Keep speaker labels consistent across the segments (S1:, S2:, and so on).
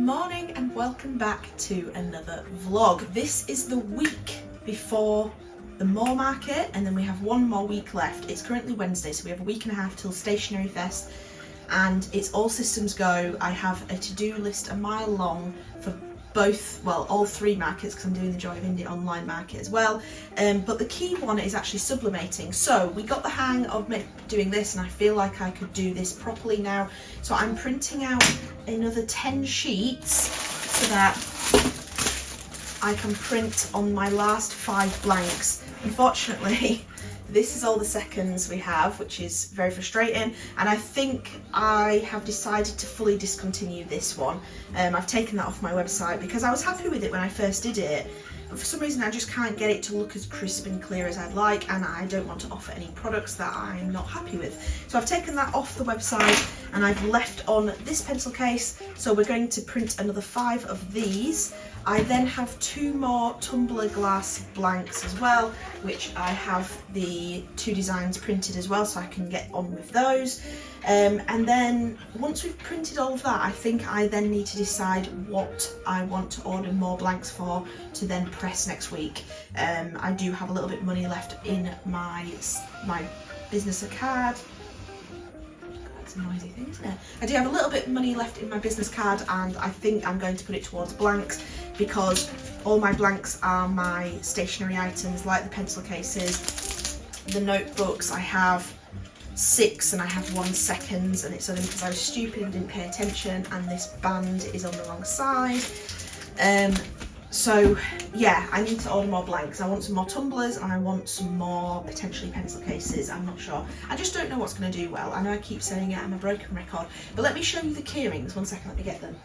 S1: morning and welcome back to another vlog. This is the week before the Moor Market and then we have one more week left. It's currently Wednesday, so we have a week and a half till Stationery Fest and it's all systems go. I have a to-do list a mile long for both, well, all three markets because I'm doing the Joy of Indie online market as well. But the key one is actually sublimating. So we got the hang of doing this and I feel like I could do this properly now. So I'm printing out another 10 sheets so that I can print on my last 5 blanks. Unfortunately, this is all the seconds we have, which is very frustrating, and I think I have decided to fully discontinue this one. I've taken that off my website because I was happy with it when I first did it, but for some reason I just can't get it to look as crisp and clear as I'd like, and I don't want to offer any products that I'm not happy with. So I've taken that off the website and I've left on this pencil case, so we're going to print another 5 of these. I then have 2 more tumbler glass blanks as well, which I have the 2 designs printed as well, so I can get on with those. And then once we've printed all of that, I think I then need to decide what I want to order more blanks for to then press next week. I do have a little bit of money left in my business card. It's a noisy thing, isn't it? I do have a little bit of money left in my business card and I think I'm going to put it towards blanks because all my blanks are my stationery items, like the pencil cases, the notebooks. I have 6 and I have 1 second, and it's only because I was stupid and didn't pay attention and this band is on the wrong side. So yeah, I need to order more blanks. I want some more tumblers and I want some more potentially pencil cases. I'm not sure. I just don't know what's going to do well. I know I keep saying it, I'm a broken record, but let me show you the keyrings. 1 second, let me get them.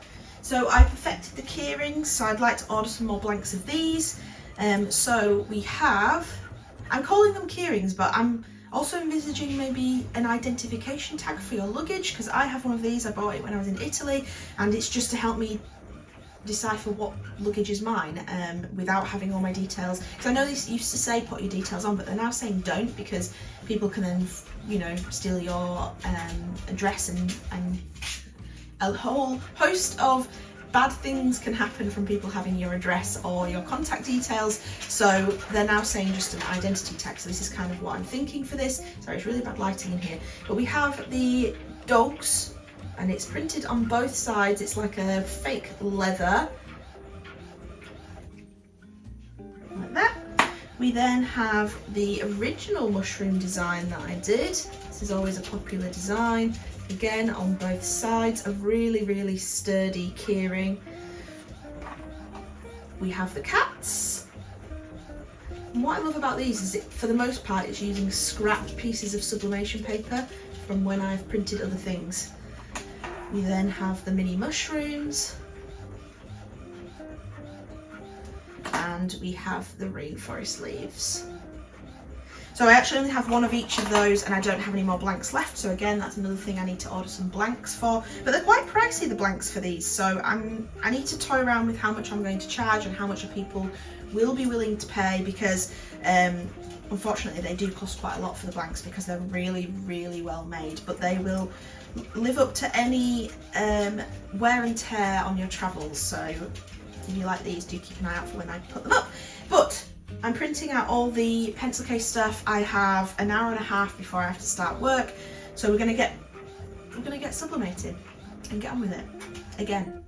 S1: So I perfected the keyrings, so I'd like to order some more blanks of these. So we have, I'm calling them keyrings, but I'm also envisaging maybe an identification tag for your luggage, because I have one of these. I bought it when I was in Italy and it's just to help me decipher what luggage is mine without having all my details, because I know this used to say put your details on, but they're now saying don't, because people can then, you know, steal your address and a whole host of bad things can happen from people having your address or your contact details. So they're now saying just an identity tag. So this is kind of what I'm thinking for this. Sorry, it's really bad lighting in here, but we have the dogs and it's printed on both sides. It's like a fake leather, like that. We then have the original mushroom design that I did. This is always a popular design. Again, on both sides, a really, really sturdy keyring. We have the cats. And what I love about these is for the most part, it's using scrapped pieces of sublimation paper from when I've printed other things. We then have the mini mushrooms, and we have the rainforest leaves. So I actually only have 1 of each of those and I don't have any more blanks left, so again that's another thing I need to order some blanks for, but they're quite pricey, the blanks for these, so I need to toy around with how much I'm going to charge and how much people will be willing to pay, because unfortunately they do cost quite a lot for the blanks because they're really, really well made, but they will live up to any wear and tear on your travels. So if you like these, do keep an eye out for when I put them up. But I'm printing out all the pencil case stuff. I have an hour and a half before I have to start work, so we're gonna get sublimated and get on with it again.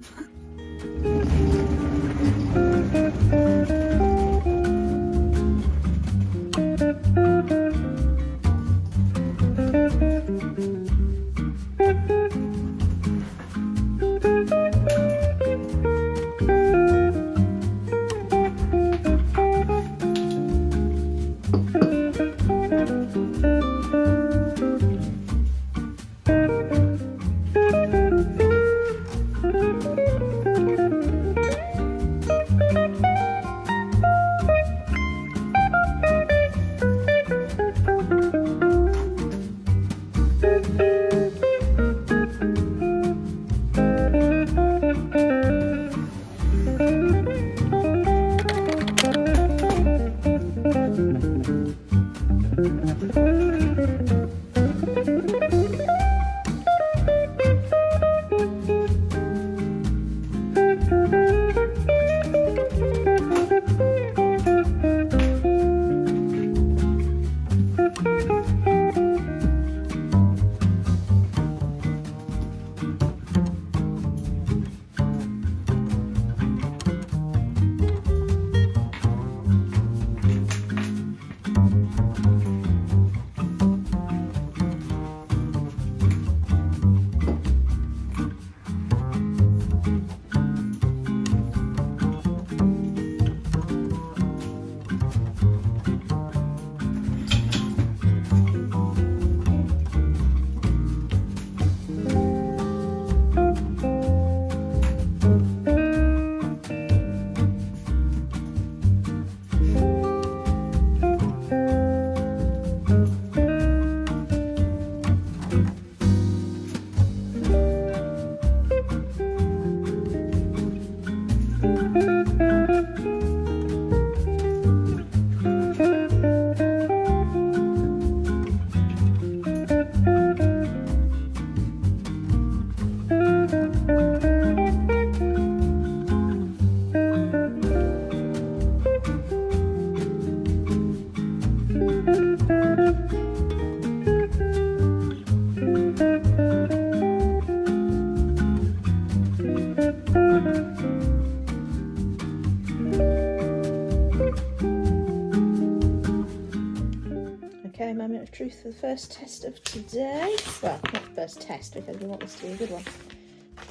S1: for the first test of today. Well, not first test because we want this to be a good one.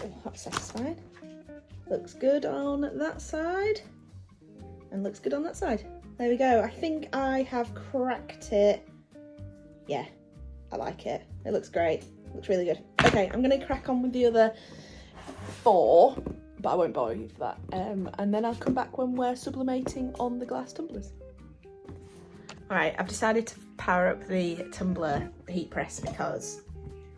S1: Oh, that's satisfying. Looks good on that side and looks good on that side. There we go. I think I have cracked it. Yeah, I like it. It looks great. Looks really good. Okay, I'm gonna crack on with the other 4, but I won't bore you for that. And then I'll come back when we're sublimating on the glass tumblers. All right, I've decided to power up the tumbler heat press because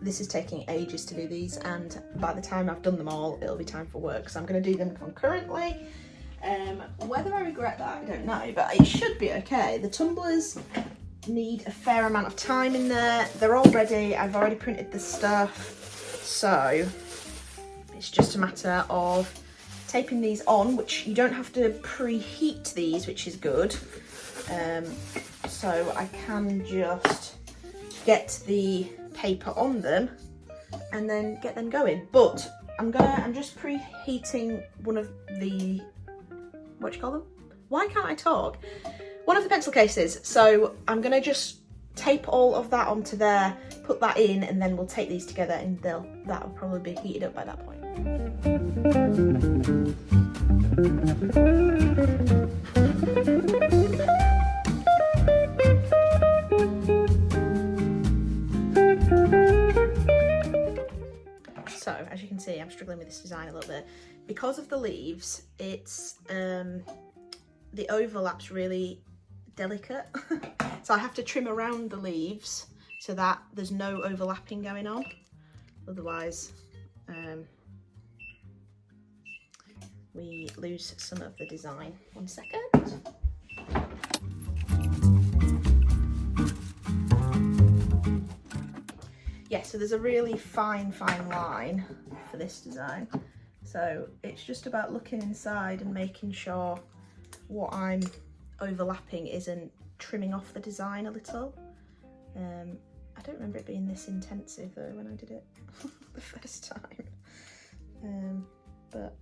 S1: this is taking ages to do these, and by the time I've done them all, it'll be time for work. So I'm going to do them concurrently. Whether I regret that, I don't know, but it should be okay. The tumblers need a fair amount of time in there. They're all ready. I've already printed the stuff, so it's just a matter of taping these on, which you don't have to preheat these, which is good. So I can just get the paper on them and then get them going. But I'm just preheating one of the, what do you call them? Why can't I talk? One of the pencil cases. So I'm gonna just tape all of that onto there, put that in, and then we'll tape these together, and that'll probably be heated up by that point. So as you can see, I'm struggling with this design a little bit because of the leaves. It's the overlap's really delicate, so I have to trim around the leaves so that there's no overlapping going on. Otherwise, we lose some of the design. 1 second. Yeah, so there's a really fine line for this design. So it's just about looking inside and making sure what I'm overlapping isn't trimming off the design a little. I don't remember it being this intensive though when I did it the first time. But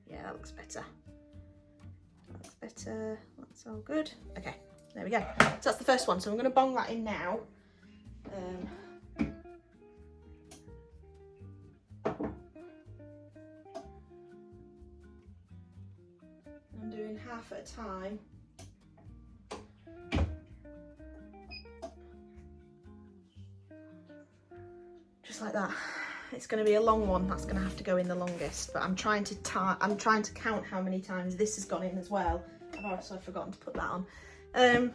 S1: yeah, that looks better. That's better, that's all good. Okay, there we go. So that's the first one. So I'm gonna bong that in now. I'm doing half at a time. Just like that. It's going to be a long one. That's going to have to go in the longest. But I'm trying to count how many times this has gone in as well. I've also forgotten to put that on.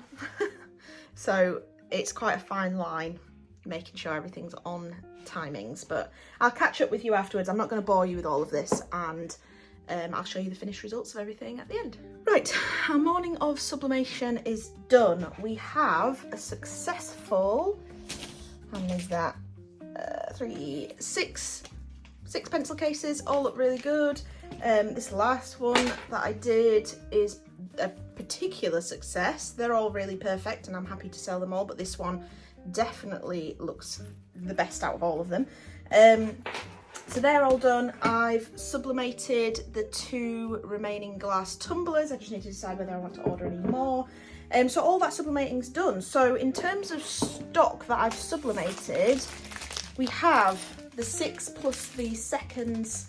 S1: So it's quite a fine line, making sure everything's on timings. But I'll catch up with you afterwards. I'm not going to bore you with all of this, and I'll show you the finished results of everything at the end. Right, our morning of sublimation is done. We have a successful, how many is that? 6 pencil cases, all look really good. This last one that I did is a particular success. They're all really perfect and I'm happy to sell them all, but this one definitely looks the best out of all of them. So they're all done. I've sublimated the 2 remaining glass tumblers. I just need to decide whether I want to order any more. So all that sublimating's done. So in terms of stock that I've sublimated, we have the 6 plus the seconds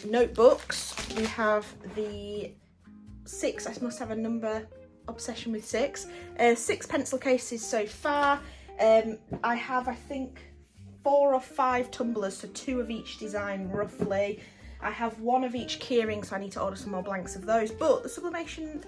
S1: notebooks. We have the 6, I must have a number obsession with 6. 6 pencil cases so far. I have, I think, 4 or 5 tumblers, so 2 of each design roughly. I have 1 of each keyring, so I need to order some more blanks of those. But the sublimation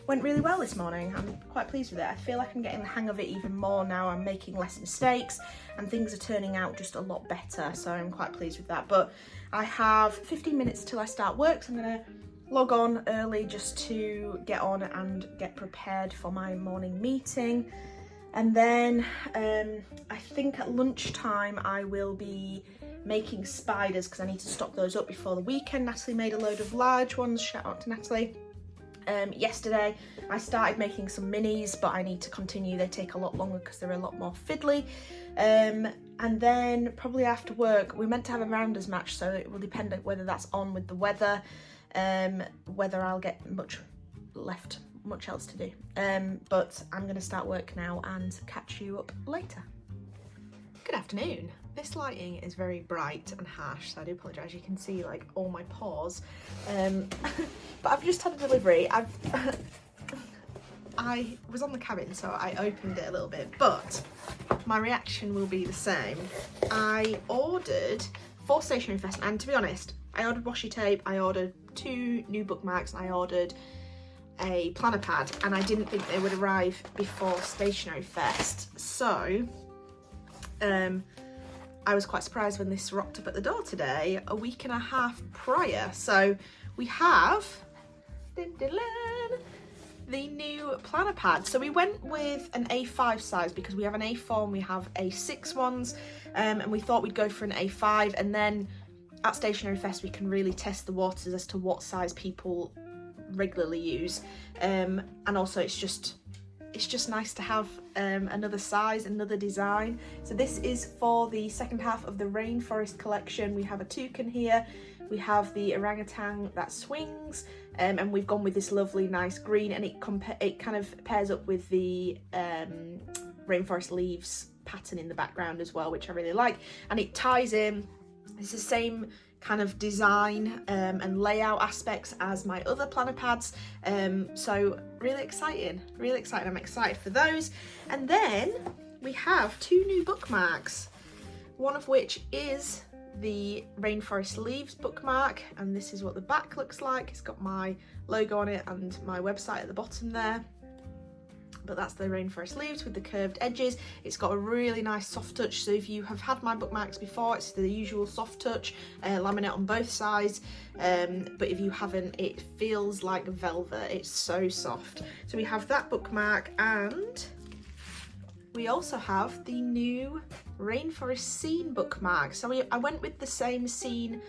S1: went really well this morning. I'm quite pleased with it. I feel like I'm getting the hang of it even more now. I'm making less mistakes and things are turning out just a lot better. So I'm quite pleased with that. But I have 15 minutes till I start work, so I'm gonna log on early just to get on and get prepared for my morning meeting. And then I think at lunchtime I will be making spiders because I need to stock those up before the weekend. Natalie made a load of large ones, shout out to Natalie. Yesterday I started making some minis, but I need to continue. They take a lot longer because they're a lot more fiddly. And then probably after work, we're meant to have a rounders match, so it will depend on whether that's on with the weather, whether I'll get much left much else to do. But I'm going to start work now and catch you up later. Good afternoon. This lighting is very bright and harsh, so I do apologise. You can see like all my pores. But I've just had a delivery. I was on the cabin, so I opened it a little bit, but my reaction will be the same. I ordered for Stationery Fest, and to be honest, I ordered washi tape, I ordered 2 new bookmarks, and I ordered a planner pad, and I didn't think they would arrive before Stationery Fest. So I was quite surprised when this rocked up at the door today, a week and a half prior. So we have the new planner pad. So we went with an A5 size because we have an A4 and we have A6 ones, and we thought we'd go for an A5, and then at Stationery Fest we can really test the waters as to what size people regularly use, and also it's just nice to have another size, another design. So this is for the second half of the Rainforest collection. We have a toucan here, we have the orangutan that swings, and we've gone with this lovely nice green, and it kind of pairs up with the rainforest leaves pattern in the background as well, which I really like, and it ties in. It's the same kind of design and layout aspects as my other planner pads, so really exciting. I'm excited for those. And then we have 2 new bookmarks, one of which is the Rainforest Leaves bookmark, and this is what the back looks like. It's got my logo on it and my website at the bottom there, but that's the Rainforest Leaves with the curved edges. It's got a really nice soft touch, so if you have had my bookmarks before, it's the usual soft touch laminate on both sides, but if you haven't, it feels like velvet. It's so soft. So we have that bookmark, and we also have the new Rainforest Scene bookmark. So I went with the same scene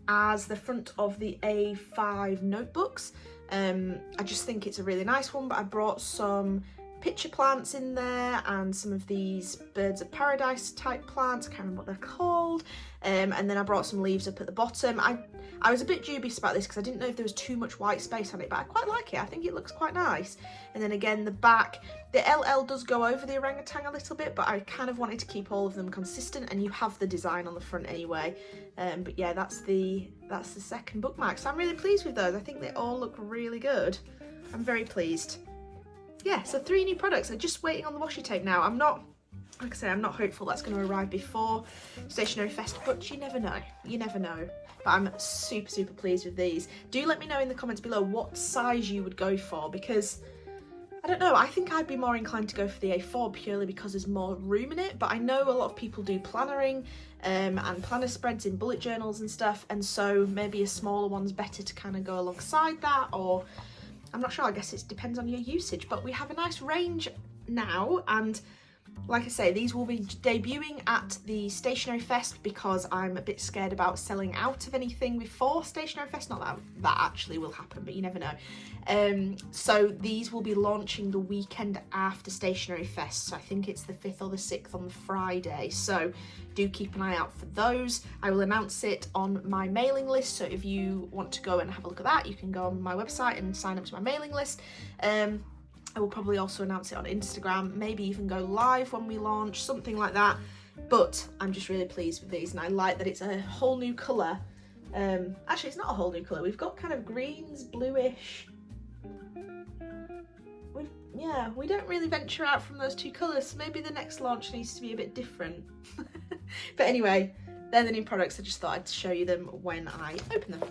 S1: as the front of the A5 notebooks. I just think it's a really nice one, but I brought some picture plants in there and some of these birds of paradise type plants. I can't remember what they're called. And then I brought some leaves up at the bottom. I was a bit dubious about this because I didn't know if there was too much white space on it, but I quite like it. I think it looks quite nice. And then again, the back, the LL does go over the orangutan a little bit, but I kind of wanted to keep all of them consistent, and you have the design on the front anyway. But yeah, that's the second bookmark. So I'm really pleased with those. I think they all look really good. I'm very pleased. Yeah, so 3 new products. I'm just waiting on the washi tape now. I'm not hopeful that's going to arrive before Stationery Fest, but you never know. But I'm super pleased with these. Do let me know in the comments below what size you would go for, because I don't know, I think I'd be more inclined to go for the A4 purely because there's more room in it, but I know a lot of people do plannering and planner spreads in bullet journals and stuff, and so maybe a smaller one's better to kind of go alongside that, or I'm not sure, I guess it depends on your usage. But we have a nice range now, and like I say, these will be debuting at the Stationery Fest because I'm a bit scared about selling out of anything before Stationery Fest. Not that that actually will happen, but you never know. So these will be launching the weekend after Stationery Fest. So I think it's the 5th or the 6th on the Friday. So do keep an eye out for those. I will announce it on my mailing list. So if you want to go and have a look at that, you can go on my website and sign up to my mailing list. I will probably also announce it on Instagram, maybe even go live when we launch, something like that. But I'm just really pleased with these, and I like that it's a whole new colour. Actually, it's not a whole new colour. We've got kind of greens, bluish. We don't really venture out from those 2 colours, so maybe the next launch needs to be a bit different. But anyway, they're the new products. I just thought I'd show you them when I open them.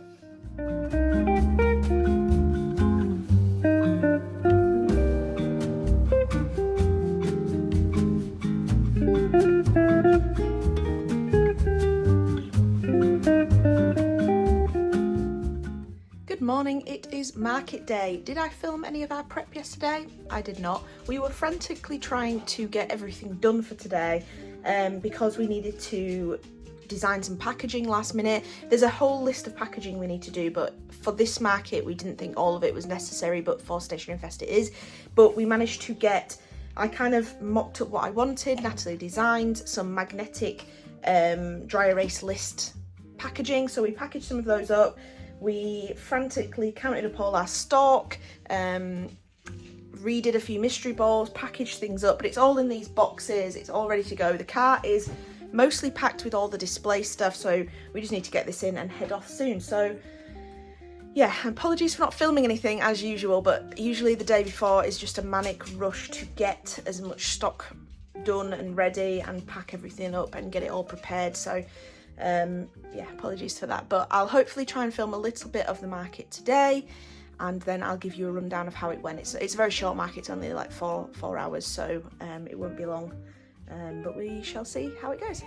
S1: Good morning, it is market day. Did I film any of our prep yesterday? I did not. We were frantically trying to get everything done for today because we needed to design some packaging last minute. There's a whole list of packaging we need to do, but for this market we didn't think all of it was necessary, but for Stationery Fest it is. But we managed to get, I kind of mocked up what I wanted. Natalie designed some magnetic dry erase list packaging, so we packaged some of those up. We frantically counted up all our stock, redid a few mystery balls, packaged things up, but it's all in these boxes. It's all ready to go. The car is mostly packed with all the display stuff, so we just need to get this in and head off soon. So yeah, apologies for not filming anything as usual, but usually the day before is just a manic rush to get as much stock done and ready and pack everything up and get it all prepared. So yeah, apologies for that, but I'll hopefully try and film a little bit of the market today, and then I'll give you a rundown of how it went. It's a very short market, it's only like four hours, so it won't be long, but we shall see how it goes.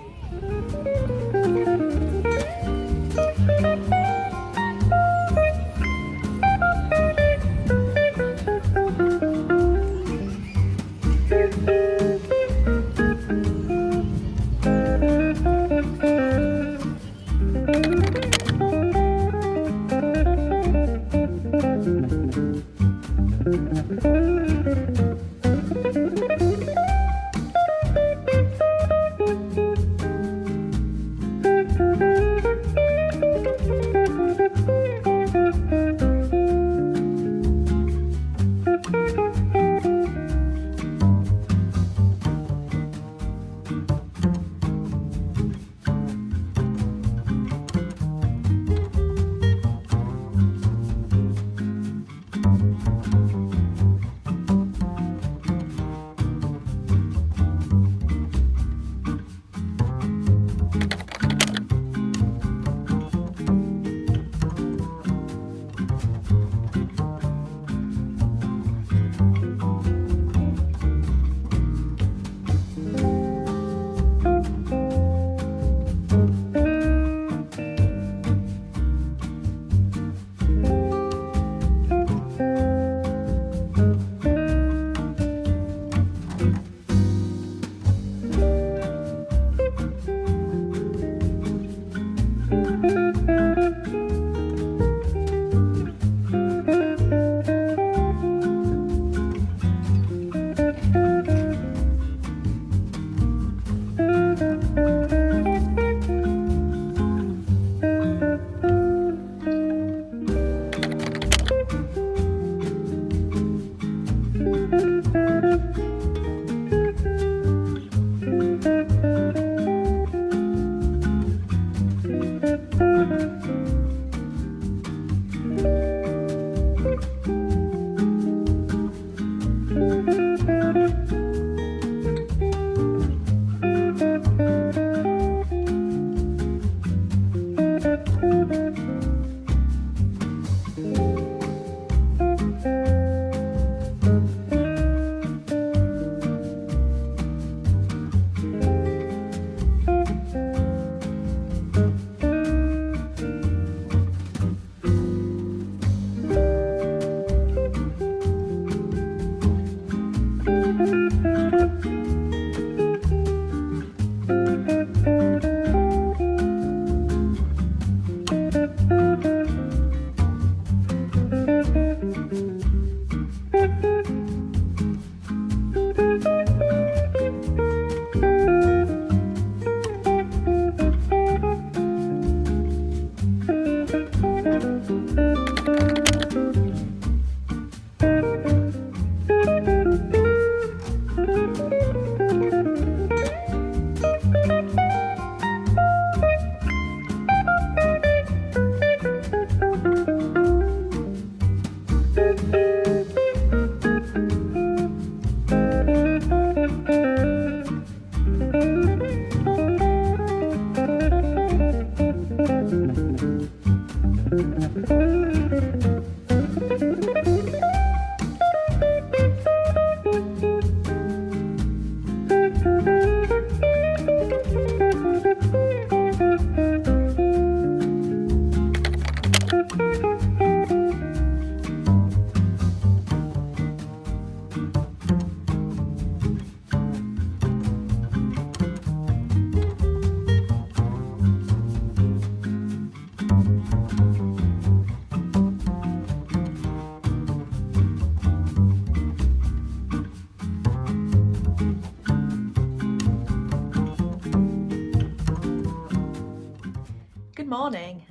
S2: Good morning.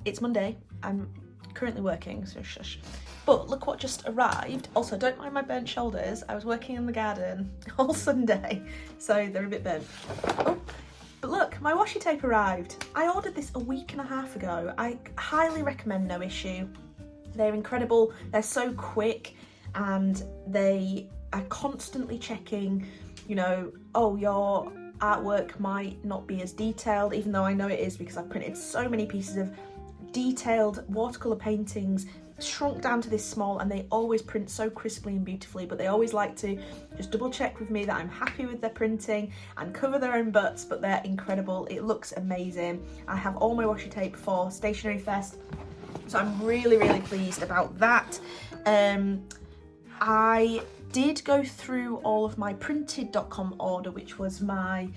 S2: It's Monday. I'm
S1: currently working, so shush. But look what just arrived. Also, don't mind my burnt shoulders. I was working in the garden all Sunday, so they're a bit burnt. Oh, but look, my washi tape arrived. I ordered this a week and a half ago. I highly recommend No Issue. They're incredible. They're so quick, and they are constantly checking, you know, oh, your artwork might not be as detailed, even though I know it is because I've printed so many pieces of detailed watercolour paintings shrunk down to this small, and they always print so crisply and beautifully, but they always like to just double check with me that I'm happy with their printing and cover their own butts, but they're incredible. It looks amazing. I have all my washi tape for Stationery Fest, so I'm really pleased about that. I did go through all of my printed.com order, which was my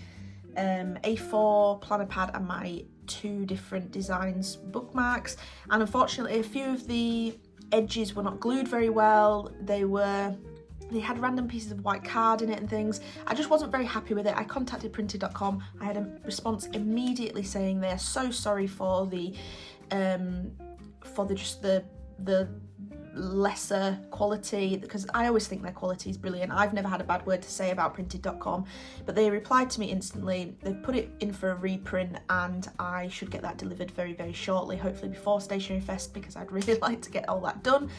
S1: A4 planner pad and my 2 different designs bookmarks, and unfortunately a few of the edges were not glued very well. They had random pieces of white card in it and things. I just wasn't very happy with it. I contacted printed.com. I had a response immediately saying they are so sorry for the lesser quality, because I always think their quality is brilliant. I've never had a bad word to say about printed.com, but they replied to me instantly. They put it in for a reprint, and I should get that delivered very shortly, hopefully before Stationery Fest, because I'd really like to get all that done.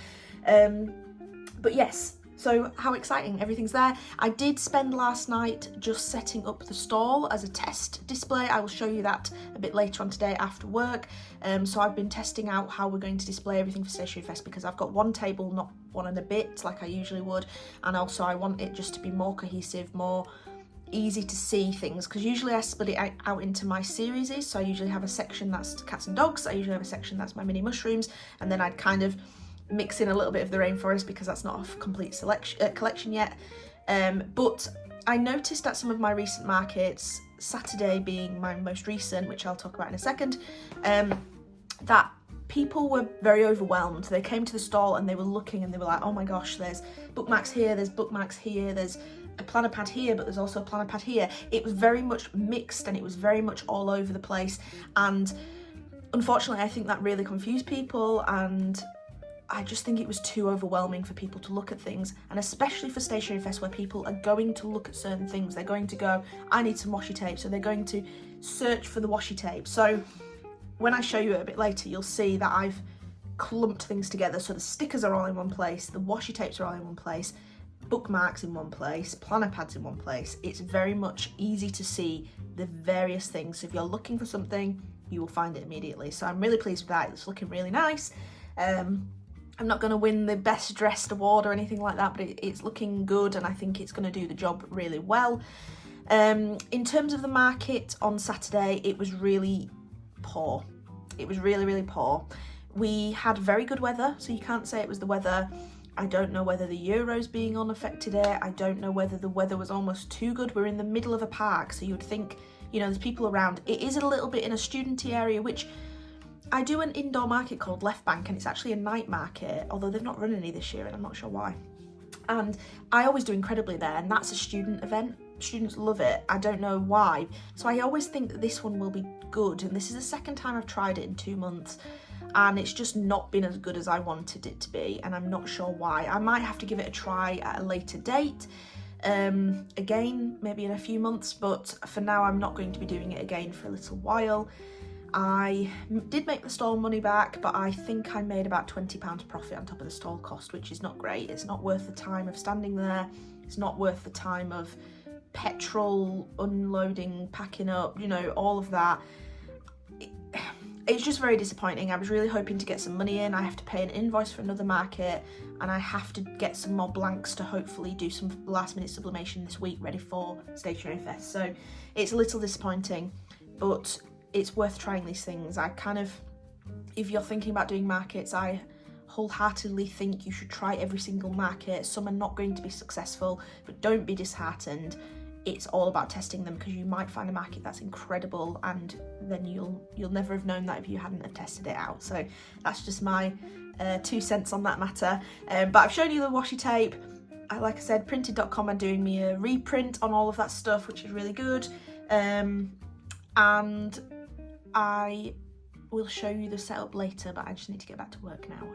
S1: But yes, so how exciting, everything's there. I did spend last night just setting up the stall as a test display. I will show you that a bit later on today after work. So I've been testing out how we're going to display everything for Stationery Fest, because I've got one table, not one and a bit like I usually would, and also I want it just to be more cohesive, more easy to see things, because usually I split it out into my series. So I usually have a section that's cats and dogs, I usually have a section that's my mini mushrooms, and then I'd kind of mix in a little bit of the rainforest because that's not a complete collection yet. But I noticed at some of my recent markets, Saturday being my most recent, which I'll talk about in a second, that people were very overwhelmed. They came to the stall and they were looking and they were like, oh my gosh, there's bookmarks here, there's bookmarks here, there's a planner pad here, but there's also a planner pad here. It was very much mixed and it was very much all over the place, and unfortunately I think that really confused people, and I just think it was too overwhelming for people to look at things, and especially for Stationery Fest where people are going to look at certain things. They're going to go, I need some washi tape, so they're going to search for the washi tape. So when I show you it a bit later, you'll see that I've clumped things together, so the stickers are all in one place, the washi tapes are all in one place, bookmarks in one place, planner pads in one place. It's very much easy to see the various things. So if you're looking for something, you will find it immediately. So I'm really pleased with that. It's looking really nice. I'm not going to win the best dressed award or anything like that, but it's looking good, and I think it's going to do the job really well. In terms of the market on Saturday, it was really poor. It was really poor. We had very good weather, so you can't say it was the weather. I don't know whether the Euros being on affected it. I don't know whether the weather was almost too good. We're in the middle of a park, so you'd think, you know, there's people around. It is a little bit in a studenty area, which I do an indoor market called Left Bank, and it's actually a night market, although they've not run any this year and I'm not sure why. And I always do incredibly there, and that's a student event. Students love it. I don't know why. So I always think that this one will be good, and this is the second time I've tried it in 2 months, and it's just not been as good as I wanted it to be, and I'm not sure why. I might have to give it a try at a later date, again, maybe in a few months, but for now I'm not going to be doing it again for a little while. I did make the stall money back, but I think I made about £20 profit on top of the stall cost, which is not great. It's not worth the time of standing there. It's not worth the time of petrol, unloading, packing up, you know, all of that. It's just very disappointing. I was really hoping to get some money in. I have to pay an invoice for another market, and I have to get some more blanks to hopefully do some last minute sublimation this week ready for Stationery Fest. So it's a little disappointing, but it's worth trying these things. If you're thinking about doing markets, I wholeheartedly think you should try every single market. Some are not going to be successful, but don't be disheartened. It's all about testing them, because you might find a market that's incredible, and then you'll never have known that if you hadn't have tested it out. So that's just my 2 cents on that matter. But I've shown you the washi tape. Like I said, printed.com are doing me a reprint on all of that stuff, which is really good. And I we'll show you the setup later, but I just need to get back to work now,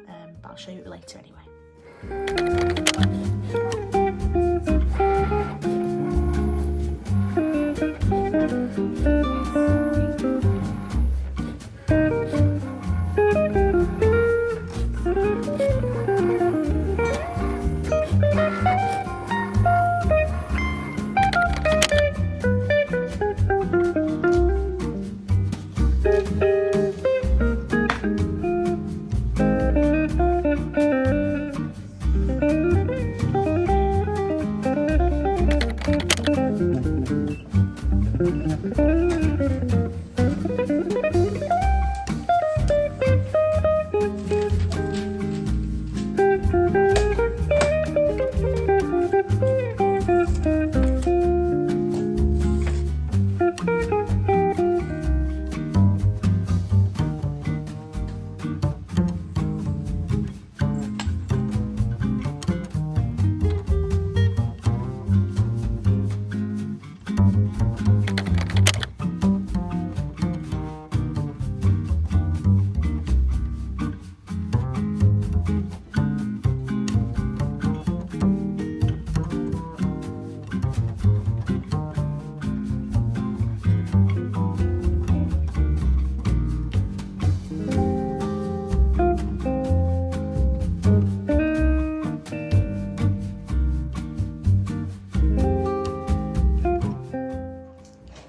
S1: but I'll show you it later anyway.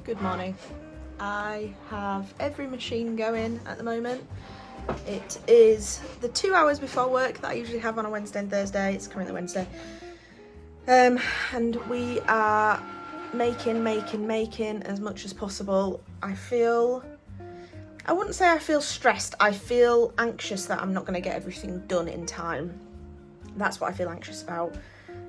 S1: Good morning. I have every machine going at the moment. It is the 2 hours before work that I usually have on a Wednesday and Thursday. It's currently Wednesday. And we are making as much as possible. I wouldn't say I feel stressed. I feel anxious that I'm not going to get everything done in time. That's what I feel anxious about.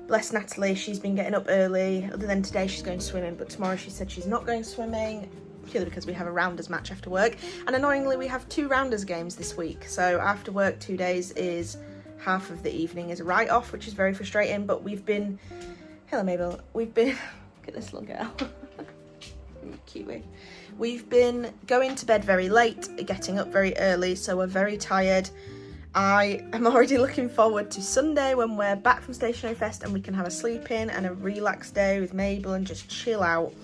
S1: Bless Natalie, she's been getting up early. Other than today, she's going swimming, but tomorrow she said she's not going swimming, purely because we have a rounders match after work. And annoyingly, we have 2 rounders games this week. So after work, 2 days is half of the evening is a write-off, which is very frustrating. But we've been, hello Mabel, we've been, look at this little girl, Kiwi. We've been going to bed very late, getting up very early, so we're very tired. I am already looking forward to Sunday when we're back from Stationery Fest and we can have a sleep in and a relaxed day with Mabel and just chill out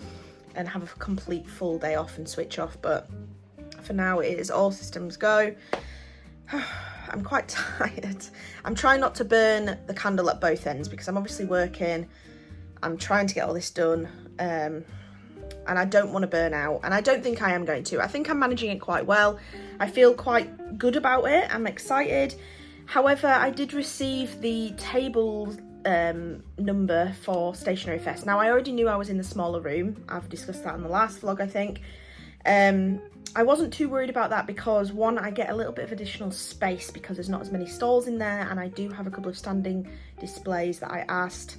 S1: and have a complete full day off and switch off. But for now, it is all systems go. I'm quite tired. I'm trying not to burn the candle at both ends because I'm obviously working. I'm trying to get all this done. And I don't want to burn out, and I don't think I am going to. I think I'm managing it quite well. I feel quite good about it. I'm excited. However, I did receive the table number for Stationery Fest. Now, I already knew I was in the smaller room. I've discussed that in the last vlog, I think. I wasn't too worried about that because, one, I get a little bit of additional space because there's not as many stalls in there, and I do have a couple of standing displays that I asked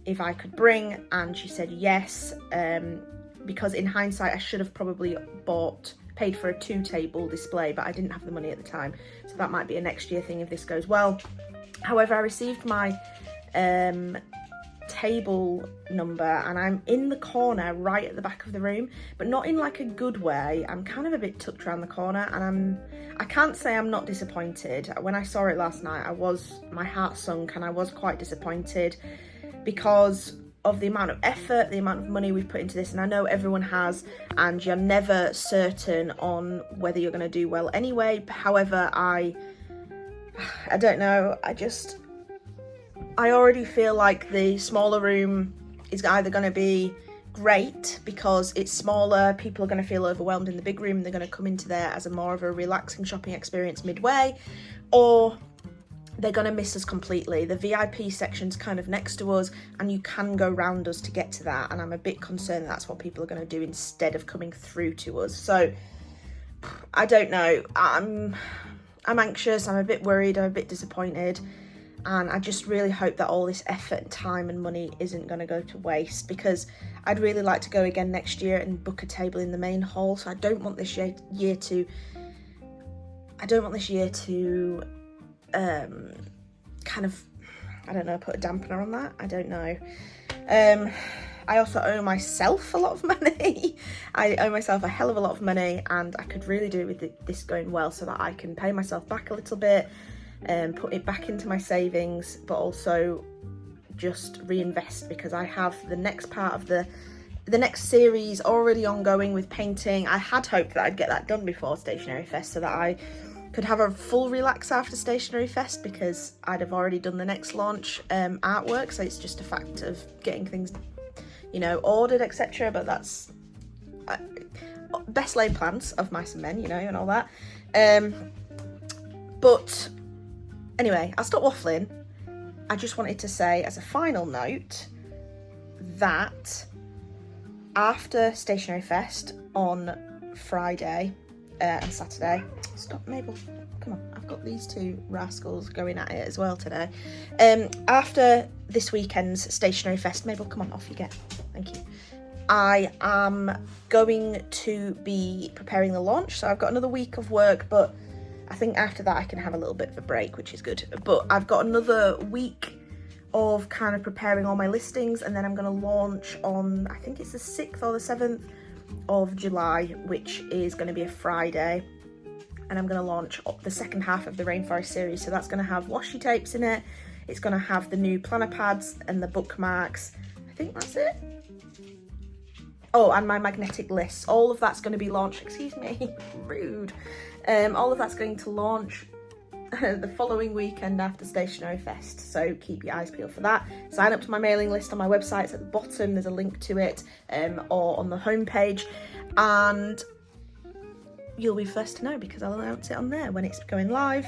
S1: if I could bring, and she said yes. Because in hindsight, I should have probably paid for a 2-table display, but I didn't have the money at the time. So that might be a next year thing if this goes well. However, I received my table number and I'm in the corner right at the back of the room, but not in like a good way. I'm kind of a bit tucked around the corner, and I can't say I'm not disappointed. When I saw it last night, my heart sunk and I was quite disappointed because of the amount of effort, the amount of money we've put into this, and I know everyone has, and you're never certain on whether you're going to do well anyway. However, I don't know, I already feel like the smaller room is either going to be great because it's smaller, people are going to feel overwhelmed in the big room, they're going to come into there as more of a relaxing shopping experience midway, or they're going to miss us completely. The VIP section's kind of next to us and you can go round us to get to that, and I'm a bit concerned that's what people are going to do instead of coming through to us. So I don't know, I'm anxious, I'm a bit worried, I'm a bit disappointed, and I just really hope that all this effort and time and money isn't going to go to waste, because I'd really like to go again next year and book a table in the main hall. So I don't want this year to kind of, I don't know, put a dampener on that. I don't know. I also owe myself a lot of money. I owe myself a hell of a lot of money, and I could really do with this going well so that I can pay myself back a little bit and put it back into my savings, but also just reinvest, because I have the next part of the next series already ongoing with painting. I had hoped that I'd get that done before Stationery Fest so that I could have a full relax after Stationery Fest, because I'd have already done the next launch artwork, so it's just a fact of getting things, you know, ordered, etc. But that's best laid plans of mice and men, you know, and all that. But anyway, I'll stop waffling. I just wanted to say as a final note that after Stationery Fest on Friday and Saturday, stop Mabel, come on, I've got these two rascals going at it as well today. After this weekend's Stationery Fest, Mabel, come on, off you get, thank you. I am going to be preparing the launch, so I've got another week of work, but I think after that I can have a little bit of a break, which is good. But I've got another week of kind of preparing all my listings, and then I'm going to launch on, I think it's the 6th or the 7th of July, which is going to be a Friday. And I'm going to launch the second half of the Rainforest series. So that's going to have washi tapes in it. It's going to have the new planner pads and the bookmarks. I think that's it. Oh, and my magnetic lists. All of that's going to be launched. Excuse me, rude. All of that's going to launch the following weekend after Stationery Fest, so keep your eyes peeled for that. Sign up to my mailing list on my website. It's at the bottom, there's a link to it, or on the homepage, and you'll be first to know because I'll announce it on there when it's going live.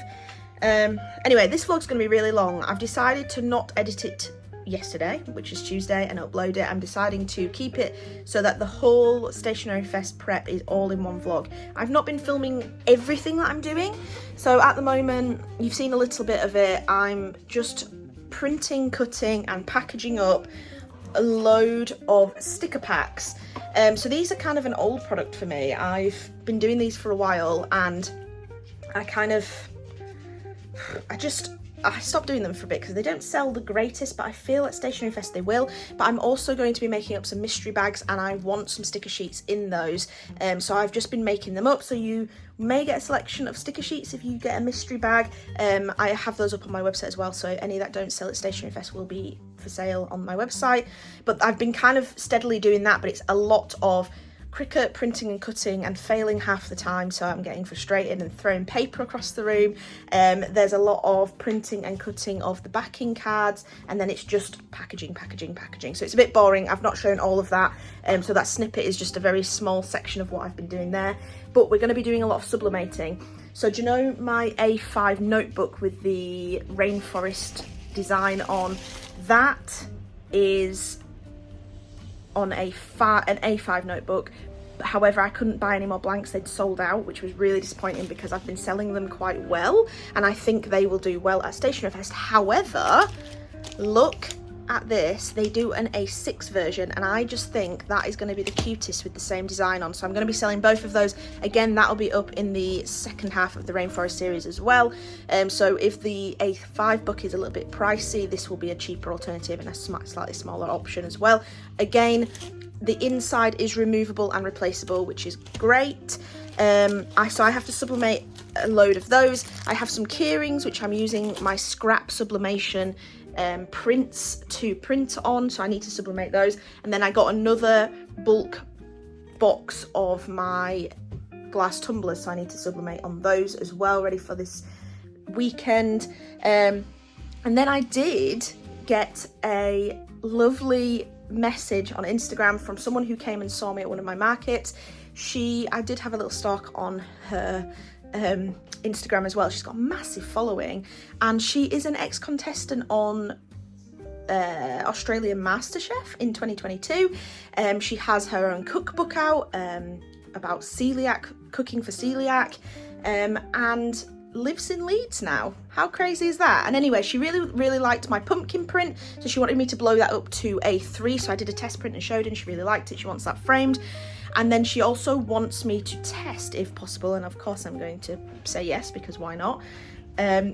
S1: Anyway, this vlog's going to be really long. I've decided to not edit it yesterday, which is Tuesday, and upload it. I'm deciding to keep it so that the whole Stationery Fest prep is all in one vlog. I've not been filming everything that I'm doing, so at the moment you've seen a little bit of it. I'm just printing, cutting and packaging up a load of sticker packs. So these are kind of an old product for me. I've been doing these for a while, and I stopped doing them for a bit because they don't sell the greatest, but I feel at Stationery Fest they will. But I'm also going to be making up some mystery bags, and I want some sticker sheets in those. So I've just been making them up, so you may get a selection of sticker sheets if you get a mystery bag. I have those up on my website as well, so any that don't sell at Stationery Fest will be for sale on my website. But I've been kind of steadily doing that, but it's a lot of Cricut printing and cutting and failing half the time, so I'm getting frustrated and throwing paper across the room. There's a lot of printing and cutting of the backing cards, and then it's just packaging, so it's a bit boring. I've not shown all of that, so that snippet is just a very small section of what I've been doing there, but we're going to be doing a lot of sublimating. So do you know my A5 notebook with the rainforest design on? That is on an A5 notebook. However, I couldn't buy any more blanks. They'd sold out, which was really disappointing because I've been selling them quite well, and I think they will do well at Stationery Fest. However, look at this. They do an A6 version, and I just think that is going to be the cutest with the same design on. So I'm going to be selling both of those. Again, that'll be up in the second half of the Rainforest series as well. So if the A5 book is a little bit pricey, this will be a cheaper alternative and a slightly smaller option as well. Again, the inside is removable and replaceable, which is great. So I have to sublimate a load of those. I have some key rings, which I'm using my scrap sublimation prints to print on, so I need to sublimate those. And then I got another bulk box of my glass tumblers, so I need to sublimate on those as well, ready for this weekend. And then I did get a lovely message on Instagram from someone who came and saw me at one of my markets. I did have a little stalk on her Instagram as well. She's got a massive following, and she is an ex-contestant on Australian MasterChef in 2022. She has her own cookbook out about celiac, cooking for celiac, and lives in Leeds now. How crazy is that? And anyway, she really liked my pumpkin print, so she wanted me to blow that up to A3, so I did a test print and showed her, and she really liked it. She wants that framed. And then she also wants me to test, if possible, and of course I'm going to say yes, because why not?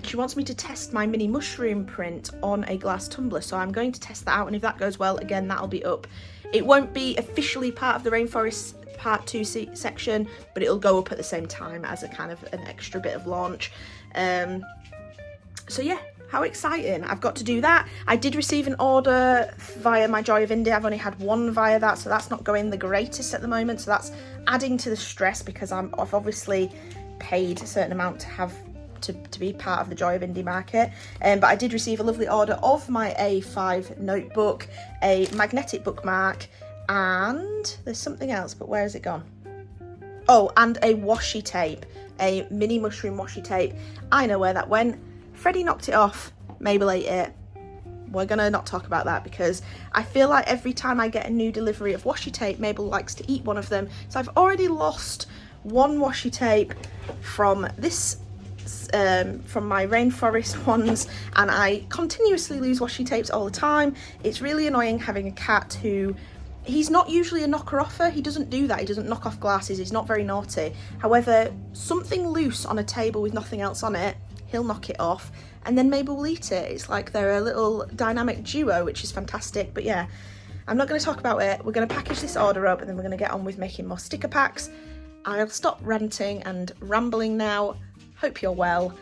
S1: She wants me to test my mini mushroom print on a glass tumbler, so I'm going to test that out, and if that goes well, again, that'll be up It won't be officially part of the Rainforest Part 2 section, but it'll go up at the same time as a kind of an extra bit of launch. So yeah, how exciting. I've got to do that. I did receive an order via my Joy of Indie. I've only had one via that, so that's not going the greatest at the moment. So that's adding to the stress because I've obviously paid a certain amount to have to be part of the Joy of Indie market. But I did receive a lovely order of my A5 notebook, a magnetic bookmark, and there's something else, but where has it gone? Oh, and a washi tape, a mini mushroom washi tape. I know where that went. Freddie knocked it off, Mabel ate it. We're gonna not talk about that because I feel like every time I get a new delivery of washi tape, Mabel likes to eat one of them. So I've already lost one washi tape from this, from my Rainforest ones, and I continuously lose washi tapes all the time. It's really annoying having a cat who, he's not usually a knocker-offer. He doesn't do that. He doesn't knock off glasses. He's not very naughty. However, something loose on a table with nothing else on it, he'll knock it off, and then Mabel will eat it. It's like they're a little dynamic duo, which is fantastic. But yeah, I'm not going to talk about it. We're going to package this order up, and then we're going to get on with making more sticker packs. I'll stop ranting and rambling now. Hope you're well.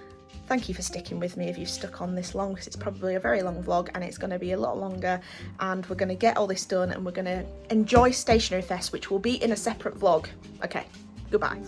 S1: Thank you for sticking with me if you've stuck on this long, because it's probably a very long vlog and it's going to be a lot longer, and we're going to get all this done and we're going to enjoy Stationery Fest, which will be in a separate vlog. Okay, goodbye.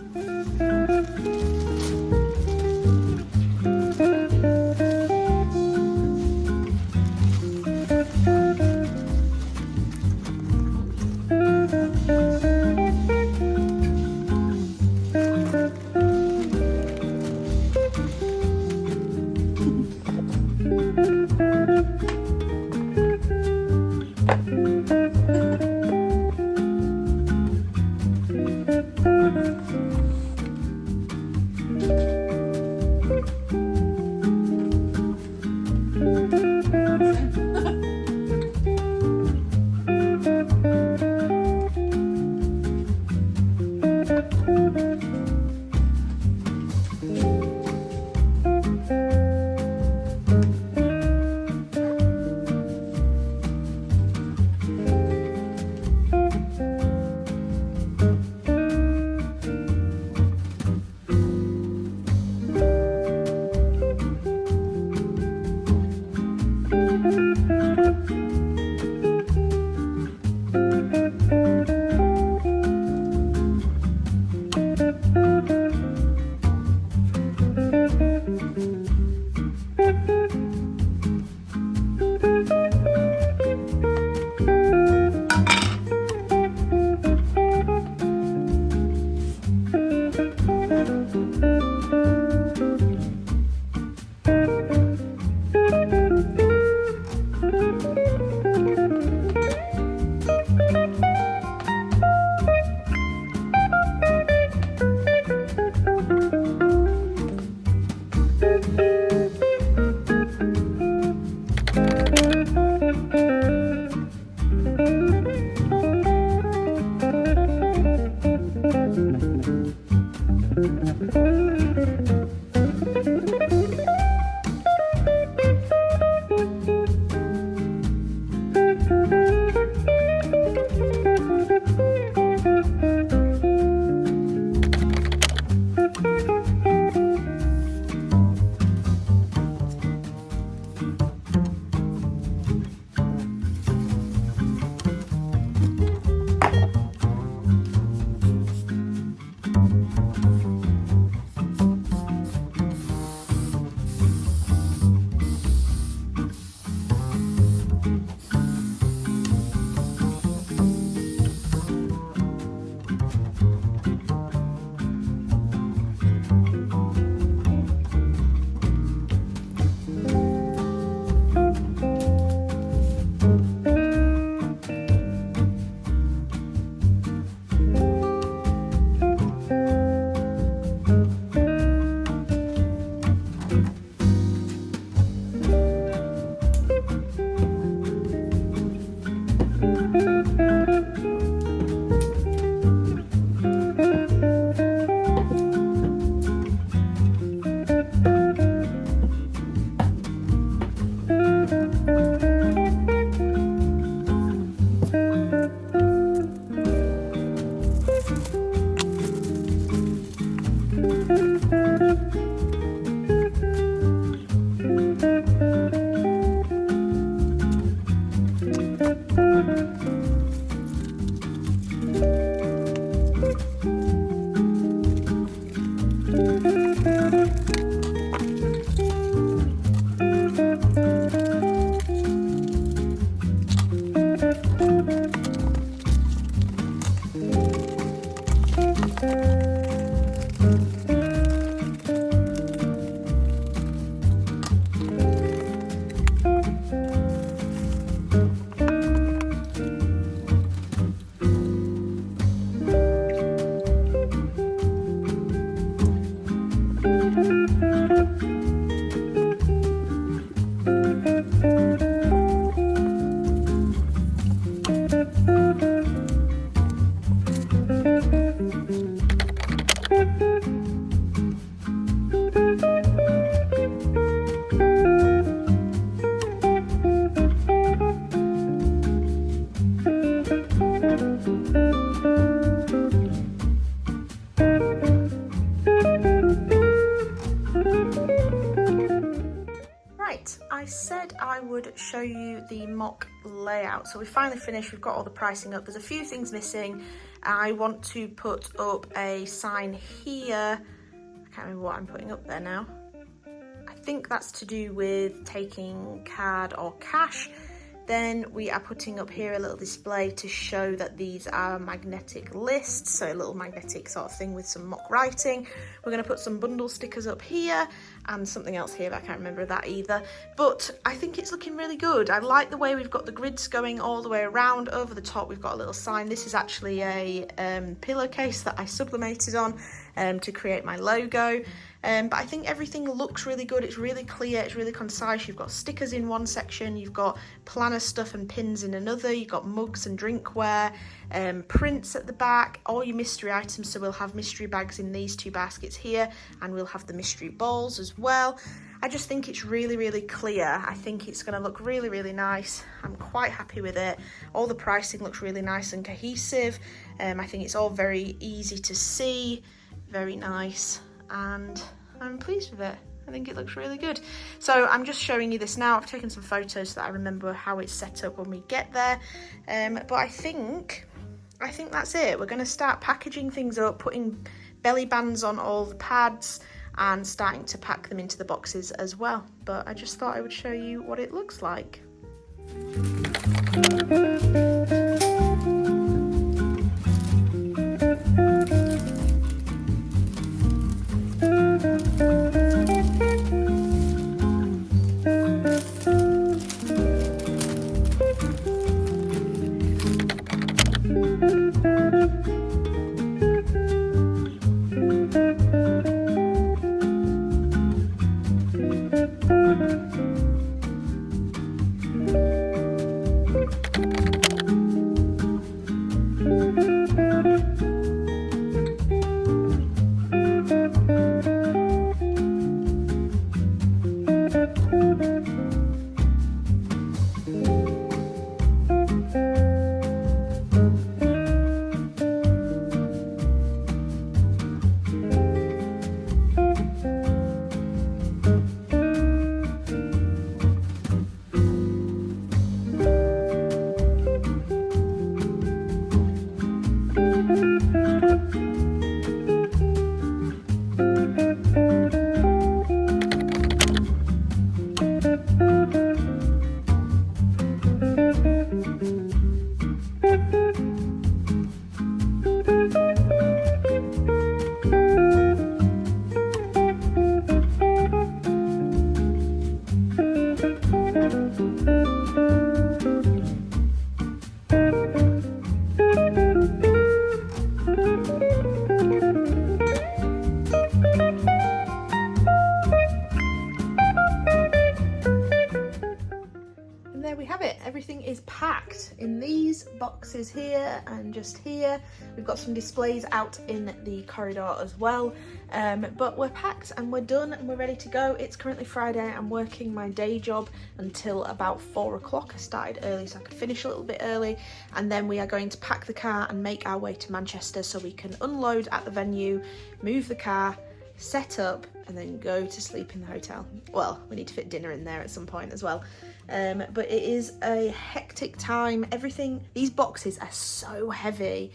S1: I said I would show you the mock layout. So we finally finished, we've got all the pricing up. There's a few things missing. I want to put up a sign here. I can't remember what I'm putting up there now. I think that's to do with taking card or cash. Then we are putting up here a little display to show that these are magnetic lists, so a little magnetic sort of thing with some mock writing. We're going to put some bundle stickers up here and something else here, but I can't remember that either. But I think it's looking really good. I like the way we've got the grids going all the way around. Over the top we've got a little sign. This is actually a pillowcase that I sublimated on to create my logo. But I think everything looks really good. It's really clear, it's really concise. You've got stickers in one section, you've got planner stuff and pins in another, you've got mugs and drinkware, prints at the back, all your mystery items. So we'll have mystery bags in these two baskets here, and we'll have the mystery balls as well. I just think it's really, really clear. I think it's going to look really, really nice. I'm quite happy with it. All the pricing looks really nice and cohesive. I think it's all very easy to see, very nice, and I'm pleased with it. I think it looks really good. So I'm just showing you this now. I've taken some photos so that I remember how it's set up when we get there. But I think that's it. We're going to start packaging things up, putting belly bands on all the pads and starting to pack them into the boxes as well. But I just thought I would show you what it looks like. Everything is packed in these boxes here and just here. We've got some displays out in the corridor as well, but we're packed and we're done and we're ready to go. It's currently Friday. I'm working my day job until about 4 o'clock. I started early so I could finish a little bit early, and then we are going to pack the car and make our way to Manchester so we can unload at the venue, move the car, set up, and then go to sleep in the hotel. Well, we need to fit dinner in there at some point as well. But it is a hectic time. These boxes are so heavy.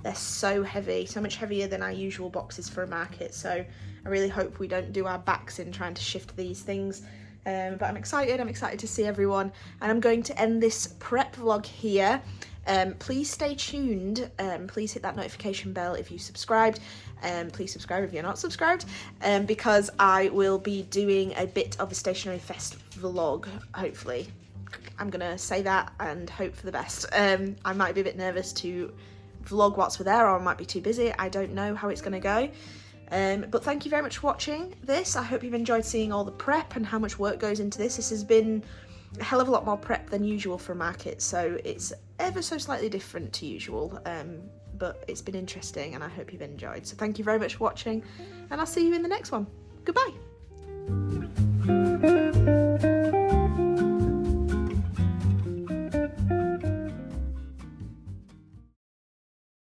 S1: They're so heavy, so much heavier than our usual boxes for a market. So I really hope we don't do our backs in trying to shift these things. But I'm excited to see everyone. And I'm going to end this prep vlog here. Please stay tuned. Please hit that notification bell if you subscribed. Please subscribe if you're not subscribed, because I will be doing a bit of a Stationery Fest vlog, hopefully. I'm gonna say that and hope for the best. I might be a bit nervous to vlog whilst we're there, or I might be too busy. I don't know how it's gonna go. But thank you very much for watching this. I hope you've enjoyed seeing all the prep and how much work goes into this. This has been a hell of a lot more prep than usual for a market, so it's ever so slightly different to usual, but it's been interesting and I hope you've enjoyed. So thank you very much for watching, and I'll see you in the next one. Goodbye.